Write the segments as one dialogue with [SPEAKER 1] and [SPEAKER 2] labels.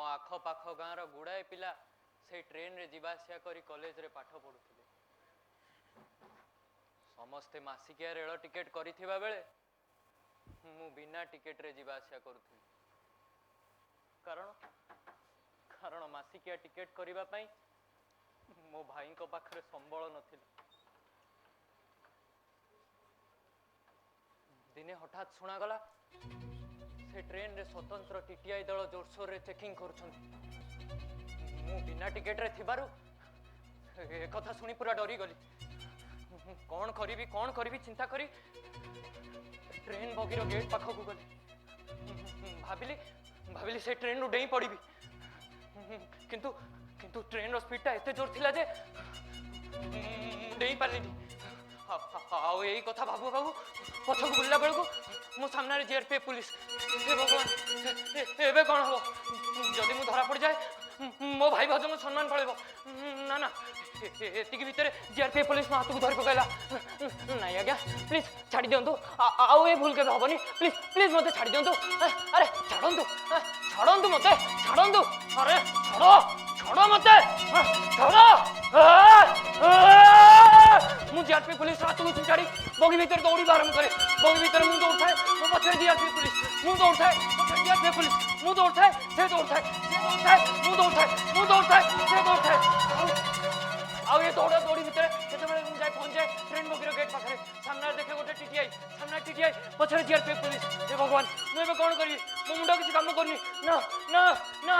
[SPEAKER 1] आख पाख गाँव गुड़ाए पिला से ट्रेन रे जीवासिया करी कॉलेज रे पाठ पढ़ुथिले। समस्ते मासिकिया रेल टिकेट करिथिबा बेले मु बिना टिकेट रे जीवासिया करुथि। कारण कारण मासिकिया टिकेट करिबा पई मो भाई को पाखरे संबल नथिला। दिने हठात सुना गला से ट्रेन रे स्वतंत्र टीटीआई दल जोरसोर रे चेकिंग करुछंती। मु बिना टिकेट रे थिबारु ए कथा सुनी पूरा डरी गली। कौन करी चिंता करी ट्रेन बगीर गेट पाखक गली। भाविली से ट्रेन रू डेई पड़ी। किंतु किंतु ट्रेन रो स्पीड टा एते जोर थिला जे डेई पारलिनी। आओ यही कथा भाबू भाबू पछक बुलला बेलको मो सामने जीआरपीएफ पुलिस। हे भगवान एबे कौन हो जदि मु धरा पड़ जाए मो भाई भाज मो सम्मान पड़ेबो। ना ना एतिक भितर जीआरपीएफ पुलिस मो हाथ को धरि पकाइला। नहीं आज्ञा प्लीज छाड़ी दियंतु। आउ ए भूल के हबनी। प्लीज प्लीज मते छाड़ी दियंतु। अरे छाड़ंतु छाड़ंतु मते छाड़ंतु। अरे छाड़ो छाड़ो मते छाड़ो। मु जीआरपीएफ पुलिस हाथ को छाड़ी बगी भीतर दौड़ी आरंभ करे। बगी भीतर मु दौड़ थाए मो पछे जीआरपीएफ पुलिस। मु दौड़ थाए पछे जीआरपीएफ पुलिस। मु दौड़ थाए से दौड़ थाए से दौड़ थाए मु दौड़ थाए मु दौड़ थाए से दौड़ थाए। आउ ये दौड़ा दौड़ी भीतर केते बेले मु जाय पहुंच जाए ट्रेन बगीर गेट पाखरे। सामने देखे गोटे टीटीआई सामने टीटीआई पछे जीआरपीएफ पुलिस। हे भगवान मु एबे कोन करी मो मुंडा किछ काम करनी। ना ना ना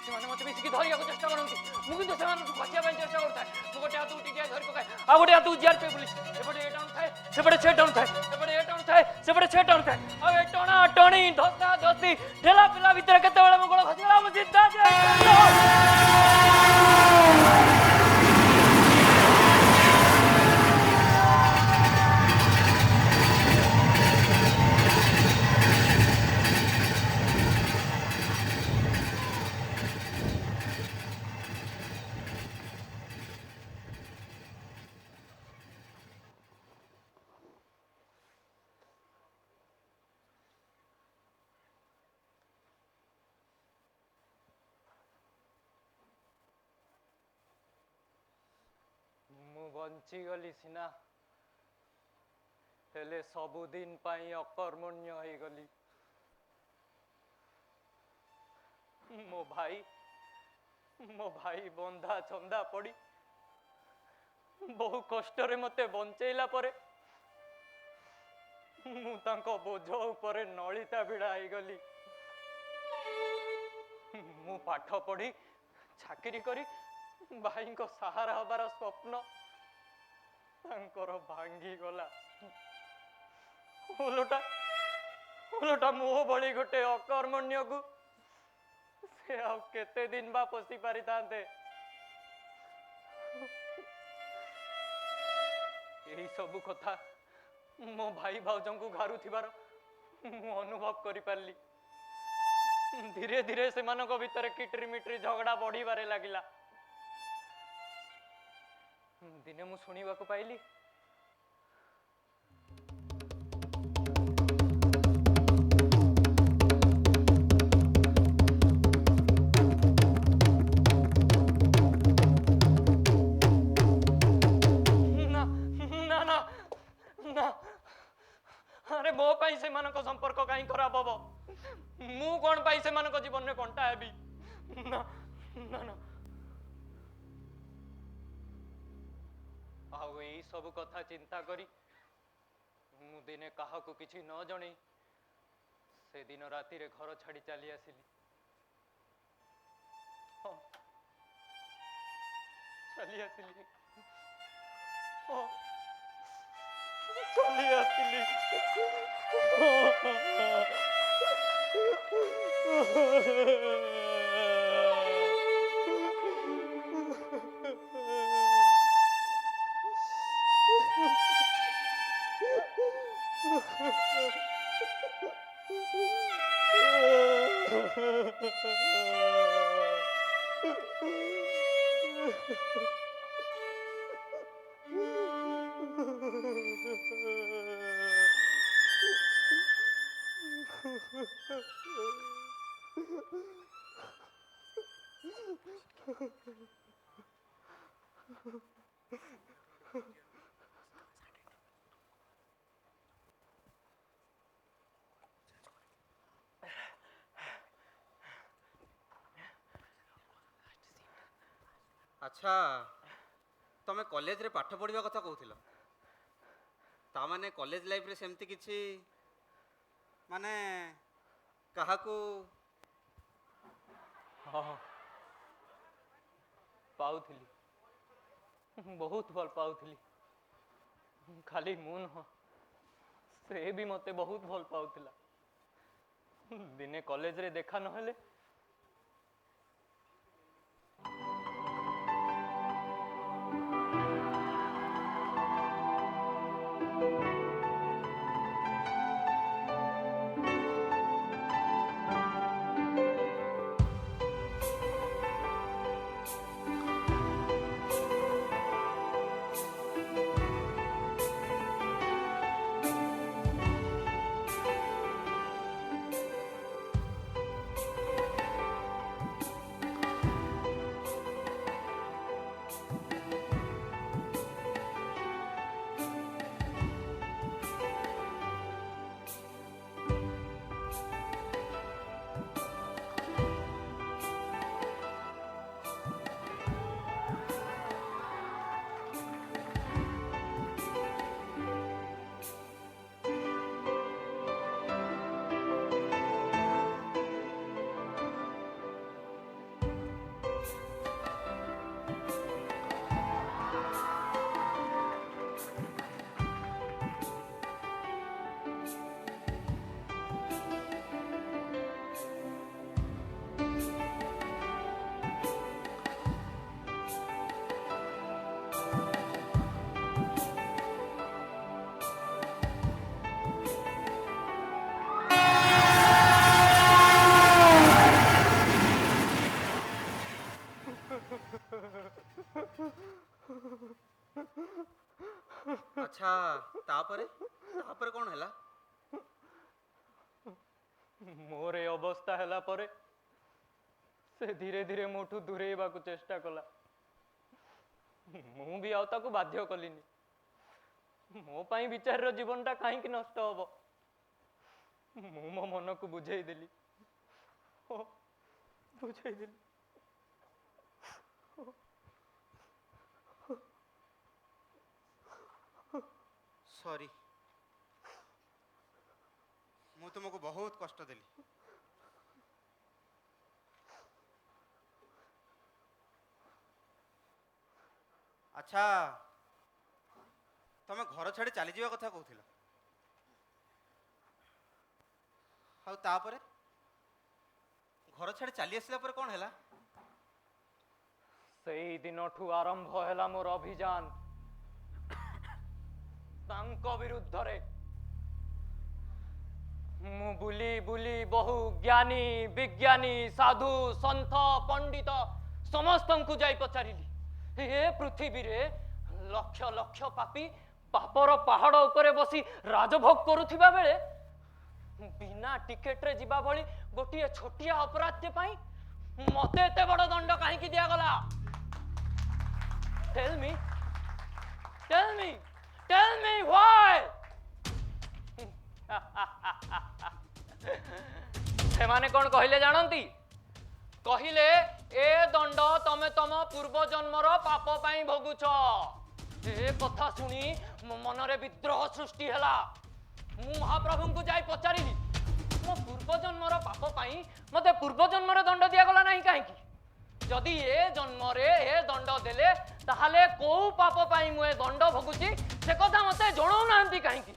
[SPEAKER 1] से मते बेसिकी धरिया को चेष्टा करंती। मु किंतु से बचिया पई चेष्टा करता है। मु गोटे हाथ टीटीआई धरि पकाय आ गोटे हाथ जीआरपीएफ पुलिस। एपटे ए टाउन थाए सेपटे छे टाउन थाए एपटे ए टाउन थाए सेपटे छे टाउन थाए। आ ए टणा टणी धस्ता धस्ती ढेला पिला भीतर केते बेले मो गोळ खसिला मु सीधा बंची गली सिना हेले सबुदिन पाई अकर्मण्य हो गली। मो भाई बंधा चंदा पड़ी बहु कष्ट रे मते बंचेला परे मु तांको बोझ उपरे नलिता भिड़ा हो गली। मु पाठ पढ़ी चाकरी करी भाई को सहारा हबार स्वप्न भांगी गला। ओलोटा ओलोटा मोह भली गोटे अकर्मण्य को से आ केते दिन बा पोसी पारि तांते। यही सब कथा मो भाई भाउजों को घारु थिबार मु अनुभव करि पारली। धीरे धीरे से मानको भीतर किटरी मिटरी झगड़ा बढ़ी बारे लागिला। दिने मु सुनिबा को पाइली ना ना ना ना अरे मो पाई से मानको संपर्क काई खराब हबो। मु कोन पाई से मानको जीवन रे कंटा हेबी। ना ना ना आउ यही सब कथा चिंता करी मु दिने काहा को किछि न जणी से दिन राति रे घर छाड़ी चली आसिली। हाँ चली आसिली। हाँ चली आसिली।
[SPEAKER 2] अच्छा तमे कॉलेज रे पाठ पढ़िबा कथा कहूथिल ता माने कॉलेज लाइफ रे सेमती किछि माने काहाकू
[SPEAKER 1] हाँ पाउथिली बहुत भल पाउथिली खाली मु नह से भी मते बहुत भल पाउथिला दिने कॉलेज रे देखा नहेले
[SPEAKER 2] अच्छा तापरे तापरे कौन हैला
[SPEAKER 1] मोर ए अवस्था हैला परे से धीरे धीरे मोठू दूरेबा को चेष्टा कला मु भी आउ ताकू बाध्य कलिनी मो पाई विचार रो जीवनटा काहे कि नष्ट हबो मु मो मन को बुझाई देली बुझाई देली
[SPEAKER 2] सॉरी मु तुमको बहुत कष्ट देली अच्छा तमे घर छाड़ी चली जावा कथा कहूथिल हाउ तापरे घर छाड़ी चली आसला पर कौन हैला
[SPEAKER 1] सेई दिनठू आरंभ हैला मोर अभियान तांको विरुद्ध रे मु बुली बुली बहु ज्ञानी विज्ञानी साधु संत पंडित समस्त को जाई पचारिली हे पृथ्वी रे लक्ष लक्ष पापी पापर पहाड़ उपरे बसी राजभोग करुथिबा बेले बिना टिकेट रे जिबा भली गोटिए छोटिया अपराध पाई मते एते बड़ दंड काहे कि दिया गला tell me tell me tell me why से माने कौन कहले जानती कहले ए दंड तमे तम पूर्व जन्मर पाप पाई भोगुछ ए कथा सुनी मो मनरे विद्रोह सृष्टि हैला मु महाप्रभु को जाई पचारिली मो पूर्व जन्मर पाप पाई मते पूर्व जन्मर दंड दिया गला नहीं काहे की जदि ए जन्मरे ए दंड देले ताहाले को पाप पाई मु ए दंड भोगुची से कथा मते जणाउ नांती काहे की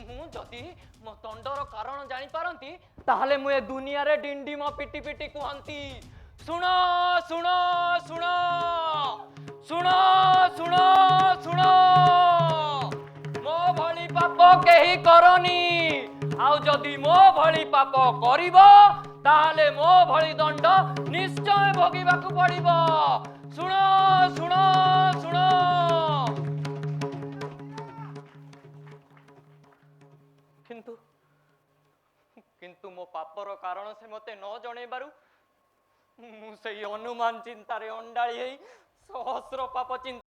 [SPEAKER 1] मु जदि मो दंडर कारण जानि पारंती ताहाले मु ए दुनिया रे डिंडिम पिटी पिटी कुहंती सुनो सुनो सुनो सुनो सुनो सुनो मो भली पाप केही करनी आउ जदि मो भली पाप करिबो ताहाले मो भली दंड निश्चय भोगिबाकू पड़िबो सुनो सुनो सुनो किंतु किंतु मो पापर कारण से मते न जणेबारु ମୁଁ ସେଇ ଅନୁମାନ ଚିନ୍ତାରେ ଅଣ୍ଡାଳି ହେଇ ସହସ୍ର ପାପ ଚିନ୍ତା